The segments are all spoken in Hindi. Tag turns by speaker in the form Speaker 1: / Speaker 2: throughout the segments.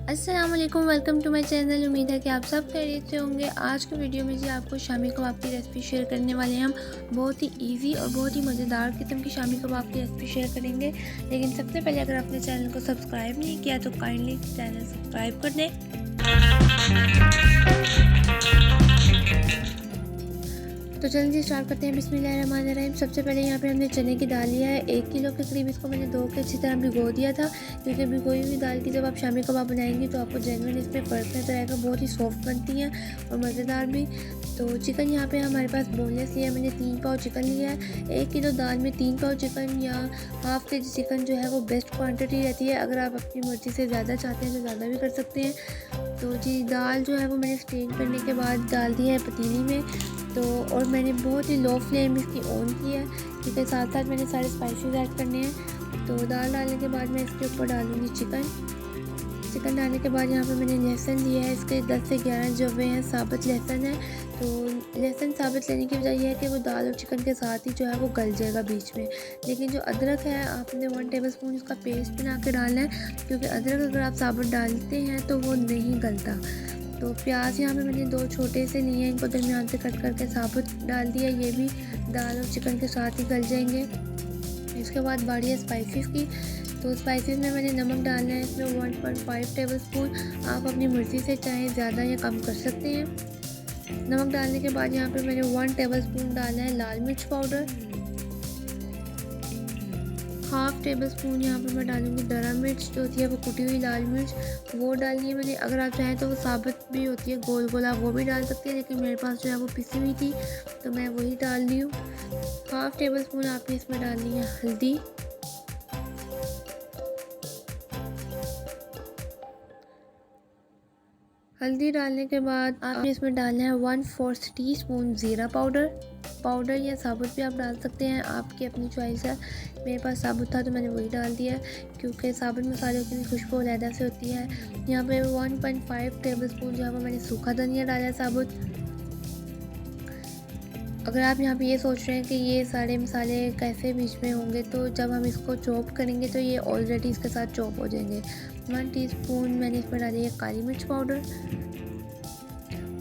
Speaker 1: अस्सलाम वालेकुम, वेलकम टू माय चैनल। उम्मीद है कि आप सब खैरियत से होंगे। आज की वीडियो में जी आपको शामी कबाब की रेसिपी शेयर करने वाले हैं। हम बहुत ही इजी और बहुत ही मज़ेदार किस्म की शामी कबाब की रेसिपी शेयर करेंगे। लेकिन सबसे पहले अगर आपने चैनल को सब्सक्राइब नहीं किया तो काइंडली चैनल सब्सक्राइब कर दें। तो चलिए स्टार्ट करते हैं। बिस्मिल्लाहिर्रहमानिर्रहीम। सबसे पहले यहाँ पे हमने चने की दाल लिया है 1 किलो के करीब। इसको मैंने धो के अच्छी तरह भिगो दिया था, क्योंकि भिगोई हुई दाल की जब आप शामी कबाब बनाएंगी तो आपको जेनुइन इसमें फ़र्क नजर आएगा। बहुत ही सॉफ्ट बनती हैं और मज़ेदार भी। तो चिकन यहाँ पे हमारे पास बोनलेस लिया है, मैंने 3 पाव चिकन लिया है। 1 किलो दाल में 3 पाव चिकन या हाफ़ केजी चिकन जो है वो बेस्ट क्वान्टिटी रहती है। अगर आप अपनी मर्ज़ी से ज़्यादा चाहते हैं तो ज़्यादा भी कर सकते हैं। तो जी दाल जो है वो मैंने स्टेन करने के बाद डाल दी है पतीली में। तो और मैंने बहुत ही लो फ्लेम इसकी ऑन की है, क्योंकि साथ साथ मैंने सारे स्पाइसेस ऐड करने हैं। तो दाल डालने के बाद मैं इसके ऊपर डालूँगी चिकन डालने के बाद यहाँ पे मैंने लहसुन लिया है। इसके 10 से 11 जवे हैं, साबुत लहसुन है। तो लहसुन साबुत लेने की वजह यह है कि वो दाल और चिकन के साथ ही जो है वो गल जाएगा बीच में। लेकिन जो अदरक है आपने 1 टेबलस्पून इसका पेस्ट बना के डालना है, क्योंकि अदरक अगर आप साबुत डालते हैं तो वो नहीं गलता। तो प्याज यहाँ पे मैंने 2 छोटे से लिए हैं, इनको दरमियान से कट करके साबुत डाल दिया। ये भी दाल और चिकन के साथ ही गल जाएंगे। इसके बाद बारी है स्पाइसेस की। तो स्पाइसेस में मैंने नमक डालना है, इसमें 1.5 टेबलस्पून। आप अपनी मर्ज़ी से चाहें ज़्यादा या कम कर सकते हैं। नमक डालने के बाद यहाँ पे मैंने 1 टेबलस्पून डालना है लाल मिर्च पाउडर। हाफ़ टेबल स्पून यहाँ पर मैं डालूँगी दरा मिर्च, जो होती है वो कुटी हुई लाल मिर्च, वो डालनी है मैंने। अगर आप चाहें तो वो साबुत भी होती है गोल गोल, आप वो भी डाल सकते हैं, लेकिन मेरे पास जो है वो पिसी हुई थी तो मैं वही डाल दी हूँ। हाफ़ टेबल स्पून आपने इसमें डालनी है हल्दी। हल्दी डालने के बाद आपने इसमें डालना है 1/4 टीस्पून ज़ीरा पाउडर या साबुत भी आप डाल सकते हैं, आपकी अपनी चॉइस है। मेरे पास साबुत था तो मैंने वही डाल दिया है, क्योंकि साबुत मसालों की खुशबू अलहदा से होती है। यहाँ पे 1.5 टेबलस्पून जो है वो मैंने सूखा धनिया डाला है साबुत। अगर आप यहाँ पे ये सोच रहे हैं कि ये सारे मसाले कैसे बीच में होंगे, तो जब हम इसको चॉप करेंगे तो ये ऑलरेडी इसके साथ चॉप हो जाएंगे। 1 टीस्पून मैंने इसमें डाली है काली मिर्च पाउडर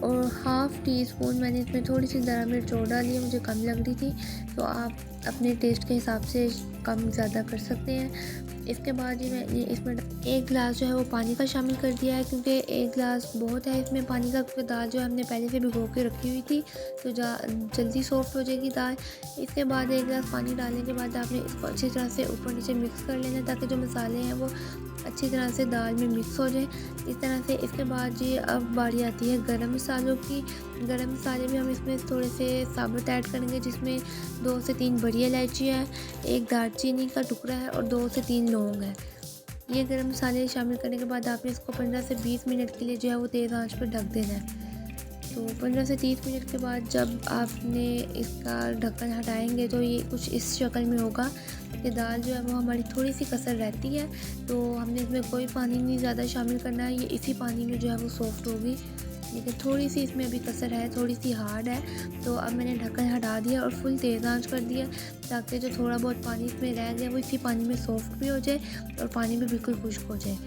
Speaker 1: और हाफ़ टी स्पून मैंने इसमें थोड़ी सी दरा मिर्च और डाली है, मुझे कम लग रही थी। तो आप अपने टेस्ट के हिसाब से कम ज़्यादा कर सकते हैं। इसके बाद ही मैंने इसमें 1 गिलास जो है वो पानी का शामिल कर दिया है, क्योंकि 1 गिलास बहुत है इसमें पानी का, क्योंकि दाल जो हमने पहले से भिगो के रखी हुई थी तो जल्दी सॉफ्ट हो जाएगी दाल। इसके बाद 1 गिलास पानी डालने के बाद आपने इसको अच्छी तरह से ऊपर नीचे मिक्स कर लेना, ताकि जो मसाले हैं वो अच्छी तरह से दाल में मिक्स हो जाए इस तरह से। इसके बाद जी अब बारी आती है गरम मसालों की। गरम मसाले भी हम इसमें थोड़े से साबुत ऐड करेंगे, जिसमें 2 से 3 बड़ी इलायची है, 1 दालचीनी का टुकड़ा है और 2 से 3 लौंग है। ये गरम मसाले शामिल करने के बाद आपने इसको 15 से 20 मिनट के लिए जो है वो तेज़ आंच पर ढक देना है। तो 15 से 30 मिनट के बाद जब आपने इसका ढक्कन हटाएंगे तो ये कुछ इस शक्ल में होगा कि दाल जो है वो हमारी थोड़ी सी कसर रहती है। तो हमने इसमें कोई पानी नहीं ज़्यादा शामिल करना है, ये इसी पानी में जो है वो सॉफ्ट होगी। लेकिन थोड़ी सी इसमें अभी कसर है, थोड़ी सी हार्ड है। तो अब मैंने ढक्कन हटा दिया और फुल तेज़ आंच कर दिया, ताकि जो थोड़ा बहुत पानी इसमें रह गया वो इसी पानी में सॉफ्ट भी हो जाए और पानी भी बिल्कुल खुश्क हो जाए।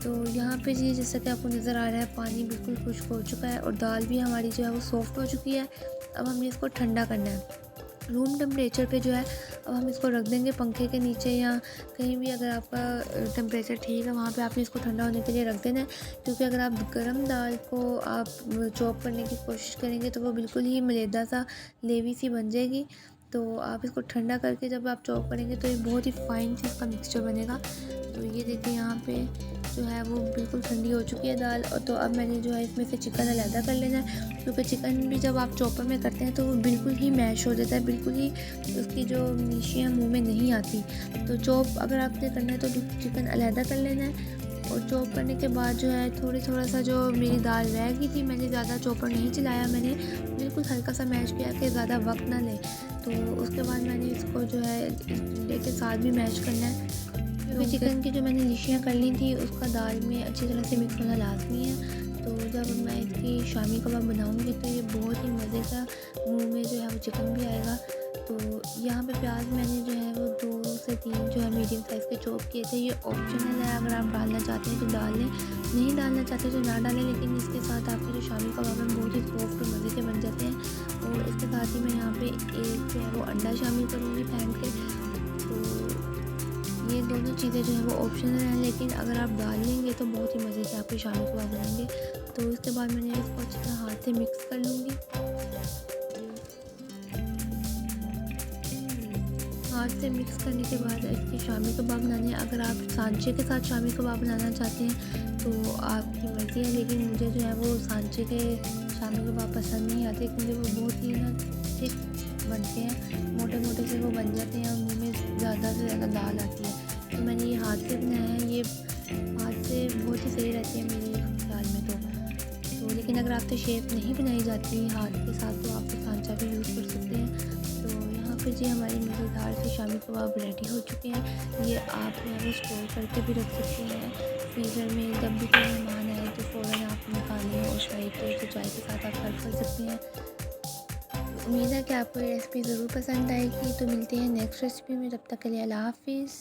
Speaker 1: तो यहाँ पे जी जैसा कि आपको नज़र आ रहा है पानी बिल्कुल खुश्क हो चुका है और दाल भी हमारी जो है वो सॉफ्ट हो चुकी है। अब हमने इसको ठंडा करना है रूम टेम्परेचर पे जो है। अब हम इसको रख देंगे पंखे के नीचे या कहीं भी, अगर आपका टेम्परेचर ठीक है वहाँ पे आपने इसको ठंडा होने के लिए रख देना है, क्योंकि अगर आप गर्म दाल को आप चॉप करने की कोशिश करेंगे तो वो बिल्कुल ही मलेदा सा लेवी सी बन जाएगी। तो आप इसको ठंडा करके जब आप चॉप करेंगे तो ये बहुत ही फाइन सी इसका मिक्सचर बनेगा। तो ये देखिए यहाँ पे जो है वो बिल्कुल ठंडी हो चुकी है दाल। और तो अब मैंने जो है इसमें से चिकन अलहदा कर लेना है, क्योंकि चिकन भी जब आप चॉपर में करते हैं तो वो बिल्कुल ही मैश हो जाता है, बिल्कुल ही उसकी जो नीशियाँ मुंह में नहीं आती। तो चॉप अगर आपने करना है तो चिकन अलहदा कर लेना है। और चॉप करने के बाद जो है थोड़ा सा जो मेरी दाल रह गई थी, मैंने ज़्यादा चॉपर नहीं चलाया, मैंने बिल्कुल हल्का सा मैश किया कि ज़्यादा वक्त ना ले। तो उसके बाद मैंने इसको जो है डंडे के साथ भी मैश करना है, क्योंकि चिकन की जो मैंने लिशियाँ कर ली थी उसका दाल में अच्छी तरह से मिक्स होना लाजमी है। तो जब मैं इसकी शामी कबाब बनाऊँगी तो ये बहुत ही मज़े का मुँह में जो है वो चिकन भी आएगा। तो यहाँ पे प्याज मैंने जो है वो 2 से 3 जो है मीडियम साइज़ के चॉप किए थे। ये ऑप्शनल है, अगर आप डालना चाहते हैं तो डाल लें, नहीं डालना चाहते तो ना डालें। लेकिन इसके साथ आपके जो शामी कबाब हैं बहुत ही सॉफ्ट और मज़े के बन जाते हैं। और इसके साथ ही मैं यहाँ पे एक जो है वो अंडा शामिल करूँगी फेंट के। तो ये दोनों चीज़ें जो है वो ऑप्शनल हैं, लेकिन अगर आप डाल लेंगे तो बहुत ही मज़े के आपके शामी कबाब बनेंगे। तो इसके बाद मैंने इसको अच्छी तरह हाथ से मिक्स कर लूँगी। हाथ से मिक्स करने के बाद इसके शामी कबाब बनाने हैं। अगर आप सांचे के साथ शामी कबाब बनाना चाहते हैं तो आपकी मर्ज़ी है, लेकिन मुझे जो है वो सांचे के शामी कबाब पसंद नहीं आते, क्योंकि वो बहुत ही ना थिक बनते हैं, मोटे मोटे से वो बन जाते हैं और मुंह में ज़्यादा से ज़्यादा दाल आती है। तो मैंने ये हाथ से बनाया है, ये हाथ से बहुत ही सही रहती है मेरे ख्याल में तो लेकिन अगर आपसे शेप नहीं बनाई जाती हाथ के साथ तो आप सांचा भी यूज़ कर सकते हैं। तो यहाँ पे जी हमारी मज़ेदार से शामी कबाब रेडी हो चुके हैं। ये आप जो है वो स्टोर करके भी रख सकते हैं फ्रीज़र में, जब भी कोई मेहमान आए तो फ़ौरन आप निकालें और चाय के साथ आप सर्व कर सकते हैं। उम्मीद है कि आपको ये रेसिपी ज़रूर पसंद आएगी। तो मिलते हैं नेक्स्ट रेसिपी में, तब तक के लिए अल्लाह हाफ़िज़।